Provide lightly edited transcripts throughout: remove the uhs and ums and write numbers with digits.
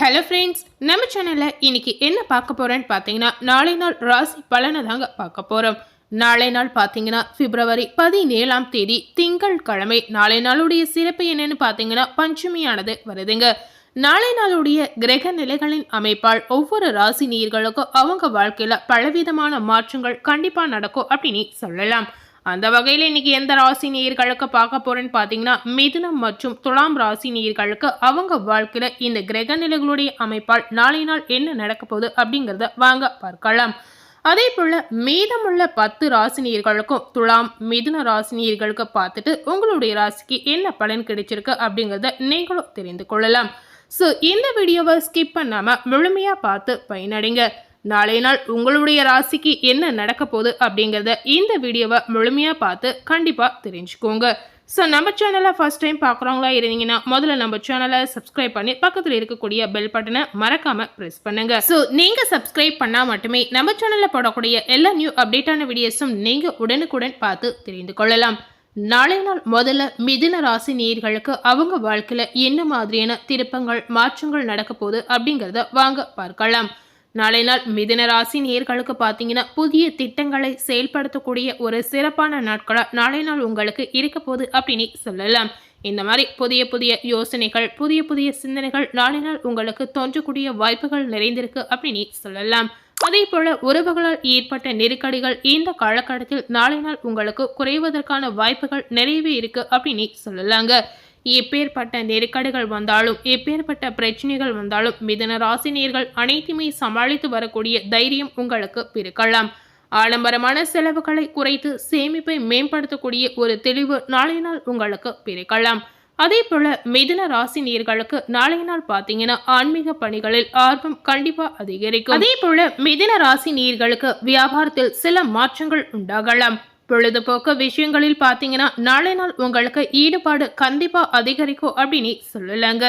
Hello friends, நம்ம சேனலில் இன்னைக்கு என்ன பார்க்க போகிறேன்னு பார்த்தீங்கன்னா, நாளை நாள் ராசி பலனை தாங்க பார்க்க போகிறோம். நாளை நாள் பார்த்தீங்கன்னா பிப்ரவரி 17ஆம் தேதி திங்கட்கிழமை. நாளை நாளுடைய சிறப்பு என்னன்னு பார்த்தீங்கன்னா, பஞ்சமியானது வருதுங்க. நாளை நாளுடைய கிரக நிலைகளின் அமைப்பால் ஒவ்வொரு ராசி நேயர்களுக்கும் அவங்க வாழ்க்கையில் பலவிதமான மாற்றங்கள் கண்டிப்பாக நடக்கும் அப்படின்னு சொல்லலாம். அந்த வகையில் இன்னைக்கு எந்த ராசி நேயர்களுக்கு பார்க்க போறேன்னு பார்த்தீங்கன்னா, மிதுனம் மற்றும் துலாம் ராசி நேயர்களுக்கு அவங்க வாழ்க்கையில இந்த கிரக நிலைகளுடைய அமைப்பால் நாளை நாள் என்ன நடக்க போகுது அப்படிங்கிறத வாங்க பார்க்கலாம். அதே போல மீதமுள்ள 10 ராசி நேயர்களுக்கும் துலாம் மிதுன ராசி நேயர்களுக்கு பார்த்துட்டு உங்களுடைய ராசிக்கு என்ன பலன் கிடைச்சிருக்கு அப்படிங்கிறத நீங்களும் தெரிந்து கொள்ளலாம். ஸோ இந்த வீடியோவை ஸ்கிப் பண்ணாம முழுமையா பார்த்து பயனடைங்க. நாளைய நாள் உங்களுடைய ராசிக்கு என்ன நடக்க போகுது அப்படிங்கிறத இந்த வீடியோவை முழுமையாக பார்த்து கண்டிப்பாக தெரிஞ்சுக்கோங்க. ஸோ நம்ம சேனலை ஃபர்ஸ்ட் டைம் பார்க்குறவங்களா இருந்தீங்கன்னா முதல்ல நம்ம சேனலை சப்ஸ்கிரைப் பண்ணி பக்கத்தில் இருக்கக்கூடிய பெல் பட்டனை மறக்காமல் ப்ரெஸ் பண்ணுங்க. ஸோ நீங்கள் சப்ஸ்கிரைப் பண்ணால் மட்டுமே நம்ம சேனலில் போடக்கூடிய எல்லா நியூ அப்டேட்டான வீடியோஸும் நீங்கள் உடனுக்குடன் பார்த்து தெரிந்து கொள்ளலாம். நாளை நாள் முதல்ல மிதுன ராசி நேயர்களுக்கு அவங்க வாழ்க்கையில் என்ன மாதிரியான திருப்பங்கள் மாற்றங்கள் நடக்க போகுது அப்படிங்கிறத வாங்க பார்க்கலாம். நாளை நாள் மிதுன ராசி நேயர்களுக்கு பார்த்தீங்கன்னா, புதிய திட்டங்களை செயல்படுத்தக்கூடிய ஒரு சிறப்பான நாட்களாக நாளை நாள் உங்களுக்கு இருக்க போகுது அப்படின்னு சொல்லலாம். இந்த மாதிரி புதிய புதிய யோசனைகள், புதிய புதிய சிந்தனைகள் நாளை நாள் உங்களுக்கு தோன்றக்கூடிய வாய்ப்புகள் நிறைந்திருக்கு அப்படின்னு சொல்லலாம். அதே போல உறவுகளால் ஏற்பட்ட நெருக்கடிகள் இந்த காலகட்டத்தில் நாளை நாள் உங்களுக்கு குறைவதற்கான வாய்ப்புகள் நிறையவே இருக்கு அப்படின்னு சொல்லலாங்க. எப்பேற்பட்ட நெருக்கடிகள் வந்தாலும், எப்பேற்பட்ட பிரச்சனைகள் வந்தாலும் மிதுன ராசினியர்கள் அனைத்துமே சமாளித்து வரக்கூடிய தைரியம் உங்களுக்கு பிறக்கலாம். ஆடம்பரமான செலவுகளை குறைத்து சேமிப்பை மேம்படுத்தக்கூடிய ஒரு தெளிவு நாளை நாள் உங்களுக்கு பிறக்கலாம். அதே போல மிதுன ராசி நேயர்களுக்கு நாளை நாள் பார்த்தீங்கன்னா ஆன்மீக பணிகளில் ஆர்வம் கண்டிப்பா அதிகரிக்கும். அதே போல மிதுன ராசி நேயர்களுக்கு வியாபாரத்தில் சில மாற்றங்கள் உண்டாகலாம். பொழுதுபோக்கு விஷயங்களில் பார்த்தீங்கன்னா நாளை நாள் உங்களுக்கு ஈடுபாடு கண்டிப்பா அதிகரிக்கும் அப்படின்னு சொல்லலாங்க.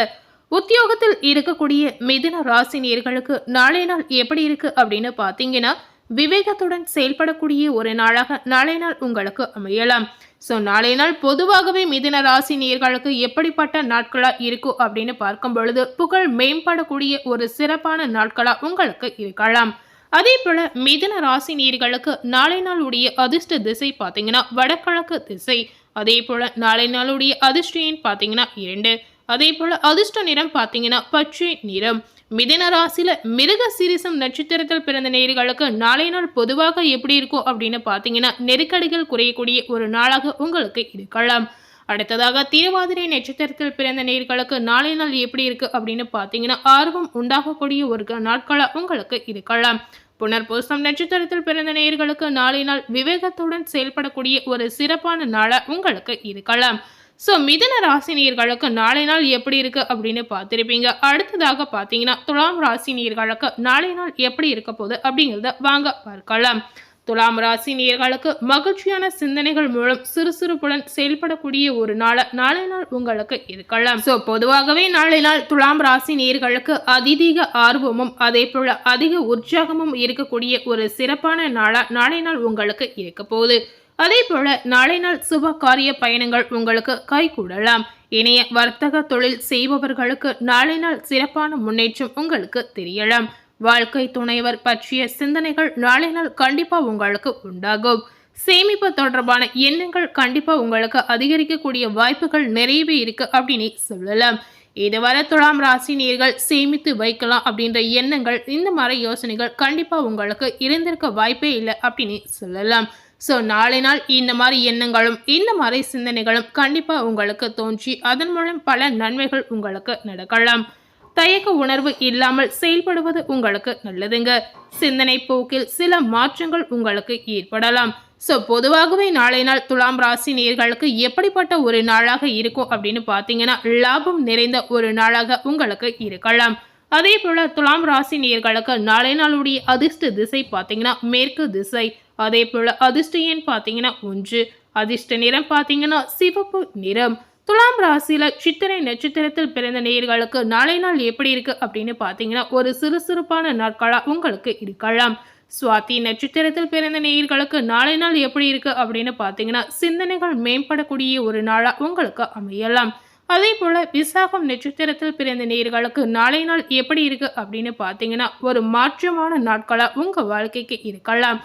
உத்தியோகத்தில் இருக்கக்கூடிய மிதுன ராசி நேயர்களுக்கு நாளை நாள் எப்படி இருக்கு அப்படின்னு பார்த்தீங்கன்னா, விவேகத்துடன் செயல்படக்கூடிய ஒரு நாளாக நாளை நாள் உங்களுக்கு அமையலாம். ஸோ நாளை நாள் பொதுவாகவே மிதுன ராசி நேயர்களுக்கு எப்படிப்பட்ட நாட்களா இருக்கும் அப்படின்னு பார்க்கும் பொழுது புகழ் மேம்படக்கூடிய ஒரு சிறப்பான நாட்களா உங்களுக்கு இருக்கலாம். அதே போல மிதுன ராசி நேயர்களுக்கு நாளை நாளுடைய அதிர்ஷ்ட திசை பார்த்தீங்கன்னா வடகிழக்கு திசை. அதே போல நாளை நாளுடைய அதிர்ஷ்ட எண் பார்த்தீங்கன்னா 2. அதே போல அதிர்ஷ்ட நிறம் பார்த்தீங்கன்னா பச்சை நிறம். மிதுன ராசியில மிருக சீரிசம் நட்சத்திரத்தில் பிறந்த நேயர்களுக்கு நாளை நாள் பொதுவாக எப்படி இருக்கும் அப்படின்னு பார்த்தீங்கன்னா, நெருக்கடிகள் குறையக்கூடிய ஒரு நாளாக உங்களுக்கு இருக்கலாம். அடுத்ததாக திருவாதிரை நட்சத்திரத்தில் பிறந்த நேயர்களுக்கு நாளை நாள் எப்படி இருக்கு அப்படின்னு பார்த்தீங்கன்னா, ஆர்வம் உண்டாகக்கூடிய ஒரு நாட்களாக உங்களுக்கு இருக்கலாம். புனர்பூசம் நட்சத்திரத்தில் பிறந்த நேயர்களுக்கு நாளை நாள் விவேகத்துடன் செயல்படக்கூடிய ஒரு சிறப்பான நாளாக உங்களுக்கு இருக்கலாம். ஸோ மிதுன ராசி நேயர்களுக்கு நாளை நாள் எப்படி இருக்கு அப்படின்னு பார்த்துருப்பீங்க. அடுத்ததாக பார்த்தீங்கன்னா துலாம் ராசி நேயர்களுக்கு நாளை நாள் எப்படி இருக்க போகுது அப்படிங்கிறத வாங்க பார்க்கலாம். துலாம் ராசி நேயர்களுக்கு மகிழ்ச்சியான சிந்தனைகள் மூலம் சுறுசுறுப்புடன் செயல்படக்கூடிய ஒரு நாளை நாள் உங்களுக்கு இருக்கலாம். ஸோ பொதுவாகவே நாளை நாள் துலாம் ராசி நேயர்களுக்கு அதிக ஆர்வமும் அதே போல அதிக உற்சாகமும் இருக்கக்கூடிய ஒரு சிறப்பான நாளை நாள் உங்களுக்கு இருக்க போகுது. அதே போல நாளை நாள் சுப காரிய பயணங்கள் உங்களுக்கு கைகூடலாம். இணைய வர்த்தக தொழில் செய்பவர்களுக்கு நாளை நாள் சிறப்பான முன்னேற்றம் உங்களுக்கு தெரியலாம். வாழ்க்கை துணைவர் பற்றிய சிந்தனைகள் நாளை நாள் கண்டிப்பா உங்களுக்கு உண்டாகும். சேமிப்பு தொடர்பான எண்ணங்கள் கண்டிப்பா உங்களுக்கு அதிகரிக்கக்கூடிய வாய்ப்புகள் நிறையவே இருக்கு அப்படின்னு சொல்லலாம். இதுவரை துலாம் ராசி நேயர்கள் சேமித்து வைக்கலாம் அப்படின்ற எண்ணங்கள், இந்த மாதிரி யோசனைகள் கண்டிப்பா உங்களுக்கு இருந்திருக்க வாய்ப்பே இல்லை அப்படின்னு சொல்லலாம். ஸோ நாளை நாள் இந்த மாதிரி எண்ணங்களும் இந்த மாதிரி சிந்தனைகளும் கண்டிப்பா உங்களுக்கு தோன்றி அதன் மூலம் பல நன்மைகள் உங்களுக்கு நடக்கலாம். தயக்க உணர்வு இல்லாமல் செயல்படுவது உங்களுக்கு நல்லதுங்க. சிந்தனை போக்கில் சில மாற்றங்கள் உங்களுக்கு ஏற்படலாம். ஸோ பொதுவாகவே நாளை நாள் துலாம் ராசி நேயர்களுக்கு எப்படிப்பட்ட ஒரு நாளாக இருக்கும் அப்படின்னு பார்த்தீங்கன்னா, லாபம் நிறைந்த ஒரு நாளாக உங்களுக்கு இருக்கலாம். அதே போல துலாம் ராசி நேயர்களுக்கு நாளை நாளுடைய அதிர்ஷ்ட திசை பார்த்தீங்கன்னா மேற்கு திசை. அதே போல அதிர்ஷ்ட எண் பார்த்தீங்கன்னா 1. அதிர்ஷ்ட நிறம் பார்த்தீங்கன்னா சிவப்பு நிறம். துலாம் ராசியில சித்திரை நட்சத்திரத்தில் பிறந்த நேயர்களுக்கு நாளை நாள் எப்படி இருக்கு அப்படின்னு பார்த்தீங்கன்னா, ஒரு சுறுசுறுப்பான நாட்களா உங்களுக்கு இருக்கலாம். சுவாதி நட்சத்திரத்தில் பிறந்த நேயர்களுக்கு நாளை நாள் எப்படி இருக்கு அப்படின்னு பார்த்தீங்கன்னா, சிந்தனைகள் மேம்படக்கூடிய ஒரு நாளா உங்களுக்கு அமையலாம். அதே போல விசாகம் நட்சத்திரத்தில் பிறந்த நேயர்களுக்கு நாளை நாள் எப்படி இருக்கு அப்படின்னு பார்த்தீங்கன்னா ஒரு மாற்றமான நாட்களா உங்க வாழ்க்கைக்கு இருக்கலாம்.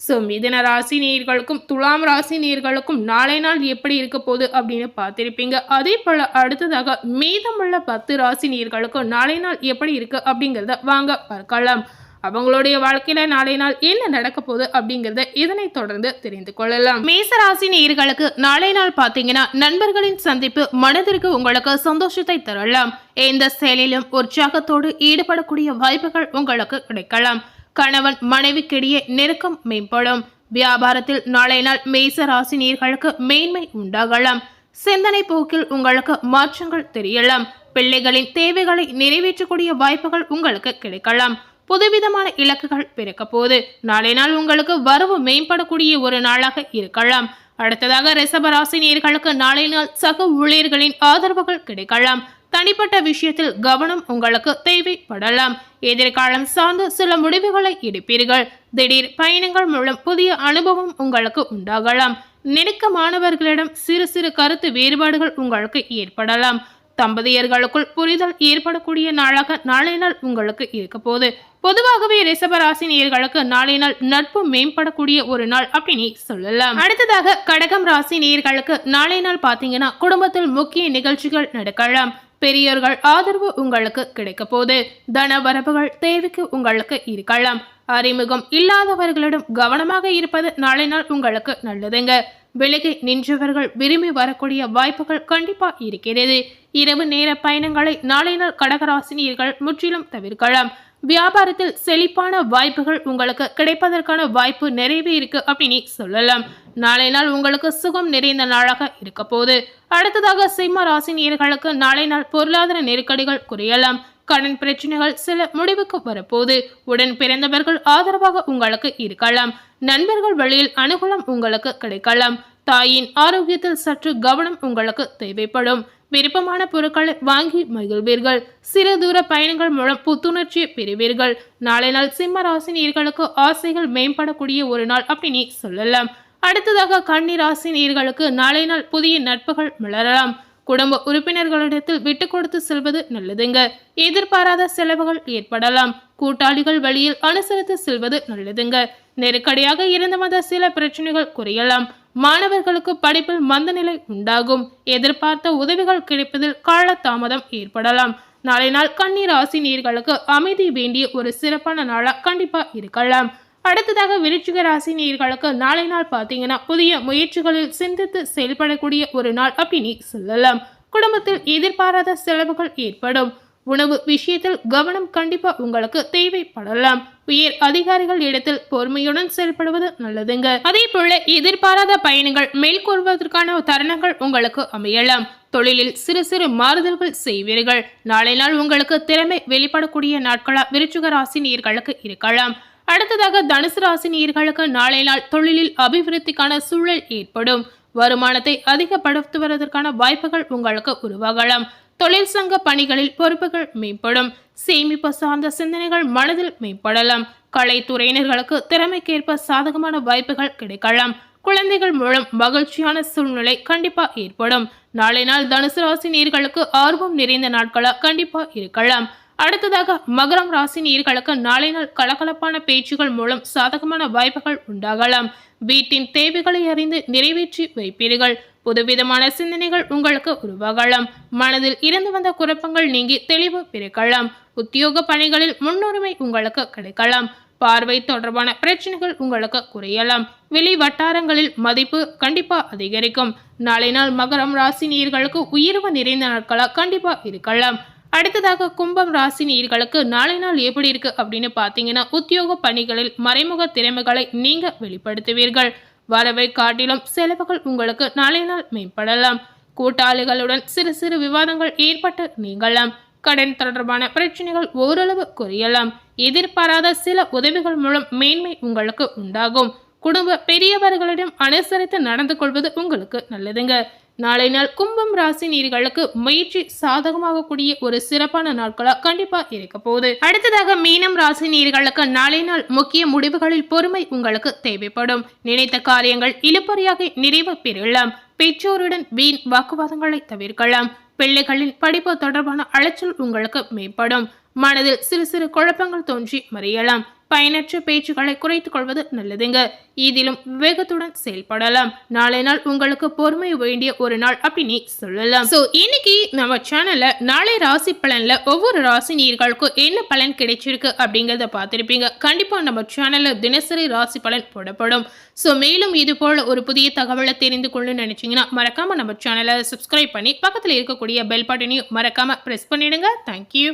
ஸோ மிதுன ராசி நேயர்களுக்கும் துலாம் ராசி நேயர்களுக்கும் நாளை நாள் எப்படி இருக்க போகுது அப்படின்னு பார்த்துருப்பீங்க. அதே போல் அடுத்ததாக மீதமுள்ள 10 ராசி நேயர்களுக்கும் நாளை நாள் எப்படி இருக்கு அப்படிங்கிறத வாங்க பார்க்கலாம். அவங்களுடைய வாழ்க்கையில நாளை நாள் என்ன நடக்க போகுது அப்படிங்கறத இதனை தொடர்ந்து தெரிந்து கொள்ளலாம். மேசராசி நேயர்களுக்கு நாளை நாள் பாத்தீங்கன்னா நண்பர்களின் சந்திப்பு மனதிற்கு உங்களுக்கு சந்தோஷத்தை தரலாம். எந்த செயலிலும் உற்சாகத்தோடு ஈடுபடக்கூடிய வாய்ப்புகள் உங்களுக்கு கிடைக்கலாம். கணவன் மனைவிக்கிடையே நெருக்கம் மேம்படும். வியாபாரத்தில் நாளை நாள் மேச ராசி நேயர்களுக்கு மேன்மை உண்டாகலாம். சிந்தனை போக்கில் உங்களுக்கு மாற்றங்கள் தெரியலாம். பிள்ளைகளின் தேவைகளை நிறைவேற்றக்கூடிய வாய்ப்புகள் உங்களுக்கு கிடைக்கலாம். புதுவிதமான இலக்குகள் பிறக்க போது நாளை நாள் உங்களுக்கு வரவு மேம்படக்கூடிய ஒரு நாளாக இருக்கலாம். அடுத்ததாக ரிஷபராசி நேயர்களுக்கு நாளை நாள் சக ஊழியர்களின் ஆதரவுகள் கிடைக்கலாம். தனிப்பட்ட விஷயத்தில் கவனம் உங்களுக்கு தேவைப்படலாம். எதிர்காலம் சார்ந்து சில முடிவுகளை எடுப்பீர்கள். திடீர் பயணங்கள் மூலம் புதிய அனுபவம் உங்களுக்கு உண்டாகலாம். நெருக்கமானவர்களிடம் சிறு சிறு கருத்து வேறுபாடுகள் உங்களுக்கு ஏற்படலாம். தம்பதியர்களுக்குள் புரிதல் ஏற்படக்கூடிய நாளாக நாளை நாள் உங்களுக்கு இருக்க போது. பொதுவாகவே ரிஷபராசி நேயர்களுக்கு நாளை நாள் நட்பு மேம்படக்கூடிய ஒரு நாள் அப்படின்னு சொல்லலாம். அடுத்ததாக கடகம் ராசி நேயர்களுக்கு நாளை நாள் பாத்தீங்கன்னா குடும்பத்தில் முக்கிய நிகழ்ச்சிகள் நடக்கலாம். பெரியோர்கள் ஆதரவு உங்களுக்கு கிடைக்க போது. தன வரவுகள் தேவைக்கு உங்களுக்கு இருக்கலாம். அறிமுகம் இல்லாதவர்களிடம் கவனமாக இருப்பது நாளை நாள் உங்களுக்கு நல்லதுங்க. விலகி நின்றவர்கள் விரும்பி வரக்கூடிய வாய்ப்புகள் கண்டிப்பா இருக்கிறது. இரவு நேர பயணங்களை நாளை நாள் கடகராசினியர்கள் முற்றிலும் தவிர்க்கலாம். வியாபாரத்தில் செழிப்பான வாய்ப்புகள் உங்களுக்கு கிடைப்பதற்கான வாய்ப்பு நிறையவே இருக்கு அப்படின்னு சொல்லலாம். நாளை நாள் உங்களுக்கு சுகம் நிறைந்த நாளாக இருக்க போது. அடுத்ததாக சிம்ம ராசி நேயர்களுக்கு நாளை நாள் பொருளாதார நெருக்கடிகள் குறையலாம். கடன் பிரச்சனைகள் சில முடிவுக்கு வரப்போது. உடன் பிறந்தவர்கள் ஆதரவாக உங்களுக்கு இருக்கலாம். நண்பர்கள் வழியில் அனுகூலம் உங்களுக்கு கிடைக்கலாம். தாயின் ஆரோக்கியத்தில் சற்று கவனம் உங்களுக்கு தேவைப்படும். விருப்பமான பொருட்களை வாங்கி மகிழ்வீர்கள். சிறு தூர பயணங்கள் மூலம் புத்துணர்ச்சியை பெறுவீர்கள். நாளை நாள் சிம்ம ராசி நேயர்களுக்கு ஆசைகள் மேம்படக்கூடிய ஒரு நாள் அப்படின்னு சொல்லலாம். அடுத்ததாக கன்னி ராசி நேயர்களுக்கு நாளை நாள் புதிய நட்புகள் மலரலாம். குடும்ப உறுப்பினர்களிடத்தில் விட்டு கொடுத்து செல்வது நல்லதுங்க. எதிர்பாராத செலவுகள் ஏற்படலாம். கூட்டாளிகள் வழியில் அனுசரித்து செல்வது நல்லதுங்க. நெருக்கடியாக இருந்து வந்த சில பிரச்சனைகள் குறையலாம். மாணவர்களுக்கு படிப்பில் மந்தநிலை உண்டாகும். எதிர்பார்த்த உதவிகள் கிடைப்பதில் காலதாமதம் ஏற்படலாம். நாளை நாள் கன்னி ராசி நேயர்களுக்கு அமைதி வேண்டிய ஒரு சிறப்பான நாளா கண்டிப்பா இருக்கலாம். அடுத்ததாக விருச்சிக ராசி நேயர்களுக்கு நாளை நாள் பார்த்தீங்கன்னா புதிய முயற்சிகளில் சிந்தித்து செயல்படக்கூடிய ஒரு நாள் அப்படின்னு சொல்லலாம். குடும்பத்தில் எதிர்பாராத செலவுகள் ஏற்படும். உணவு விஷயத்தில் கவனம் கண்டிப்பா உங்களுக்கு தேவைப்படலாம். உயர் அதிகாரிகள் இடத்தில் பொறுமையுடன் செயல்படுவது நல்லதுங்க. அதே போல எதிர்பாராத பயணங்கள் மேற்கொள்வதற்கான தருணங்கள் உங்களுக்கு அமையலாம். தொழிலில் சிறு சிறு மாறுதல்கள் செய்வீர்கள். நாளை நாள் உங்களுக்கு திறமை வெளிப்படக்கூடிய நாட்களா விருச்சிக ராசி நேயர்களுக்கு இருக்கலாம். அடுத்ததாக தனுசு ராசி நேயர்களுக்கு நாளை நாள் தொழிலில் அபிவிருத்திக்கான சூழல் ஏற்படும். வருமானத்தை அதிகப்படுத்துவதற்கான வாய்ப்புகள் உங்களுக்கு உருவாகலாம். தொழில் சங்க பணிகளில் பொறுப்புகள் மேம்படும். சேமிப்பு சார்ந்த சிந்தனைகள் மனதில் மேம்படலாம். கலைத்துறையினர்களுக்கு திறமைக்கேற்ப சாதகமான வாய்ப்புகள் கிடைக்கலாம். குழந்தைகள் மூலம் மகிழ்ச்சியான சூழ்நிலை கண்டிப்பா ஏற்படும். நாளை நாள் தனுசு ராசி நேயர்களுக்கு ஆர்வம் நிறைந்த நாட்களா கண்டிப்பா இருக்கலாம். அடுத்ததாக மகரம் ராசி நேயர்களுக்கு நாளை நாள் கலகலப்பான பேச்சுகள் மூலம் சாதகமான வாய்ப்புகள் உண்டாகலாம். வீட்டின் தேவைகளை அறிந்து நிறைவேற்றி வைப்பீர்கள். புதுவிதமான சிந்தனைகள் உங்களுக்கு உருவாகலாம். மனதில் இருந்து வந்த குழப்பங்கள் நீங்கி தெளிவு பிறக்கலாம். உத்தியோக பணிகளில் முன்னுரிமை உங்களுக்கு கிடைக்கலாம். பார்வை தொடர்பான பிரச்சனைகள் உங்களுக்கு குறையலாம். வெளி வட்டாரங்களில் மதிப்பு கண்டிப்பா அதிகரிக்கும். நாளை நாள் மகரம் ராசி நேயர்களுக்கு உயர்வு நிறைந்த நாட்களா கண்டிப்பா இருக்கலாம். அடுத்ததாக கும்பம் ராசி நேயர்களுக்கு நாளை நாள் எப்படி இருக்கு அப்படின்னு பார்த்தீங்கன்னா உத்தியோக பணிகளில் மறைமுக திறமைகளை நீங்க வெளிப்படுத்துவீர்கள். வரவை காட்டிலும் செலவுகள் உங்களுக்கு நாளை நாள் மேம்படலாம். கூட்டாளிகளுடன் சிறு சிறு விவாதங்கள் ஏற்பட்டு நீங்கலாம். கடன் தொடர்பான பிரச்சனைகள் ஓரளவு குறையலாம். எதிர்பாராத சில உதவிகள் மூலம் மேன்மை உங்களுக்கு உண்டாகும். குடும்ப பெரியவர்களிடம் அனுசரித்து நடந்து கொள்வது உங்களுக்கு நல்லதுங்க. நாளை நாள் கும்பம் ராசி நேயர்களுக்கு முயற்சி சாதகமாக கூடிய ஒரு சிறப்பான நாட்களா கண்டிப்பா இருக்க போகுது. அடுத்ததாக மீனம் ராசி நேயர்களுக்கு நாளை நாள் முக்கிய முடிவுகளில் பொறுமை உங்களுக்கு தேவைப்படும். நினைத்த காரியங்கள் இழுபறியாக நிறைவு பெறலாம். பெற்றோருடன் வீண் வாக்குவாதங்களை தவிர்க்கலாம். பிள்ளைகளின் படிப்பு தொடர்பான அலைச்சல் உங்களுக்கு மேம்படும். மனதில் சிறு சிறு குழப்பங்கள் தோன்றி மறையலாம். பயனற்ற பேச்சுக்களை குறைத்துக் கொள்வது நல்லதுங்க. இதிலும் விவேகத்துடன் செயல்படலாம். நாளை நாள் உங்களுக்கு பொறுமை வேண்டிய ஒரு நாள் அப்படின்னு சொல்லலாம். சோ இன்னைக்கு நம்ம சேனல்ல நாளை ராசி பலன்ல ஒவ்வொரு ராசி நீர்களுக்கும் என்ன பலன் கிடைச்சிருக்கு அப்படிங்கறத பார்த்திருப்பீங்க. கண்டிப்பா நம்ம சேனல்ல தினசரி ராசி பலன் போடப்படும். சோ மேலும் இது போல ஒரு புதிய தகவலை தெரிந்து கொள்ள நினைச்சீங்கன்னா மறக்காம நம்ம சேனலை சப்ஸ்கிரைப் பண்ணி பக்கத்துல இருக்கக்கூடிய பெல் பட்டனையும் மறக்காம பிரஸ் பண்ணிடுங்க. தேங்க்யூ.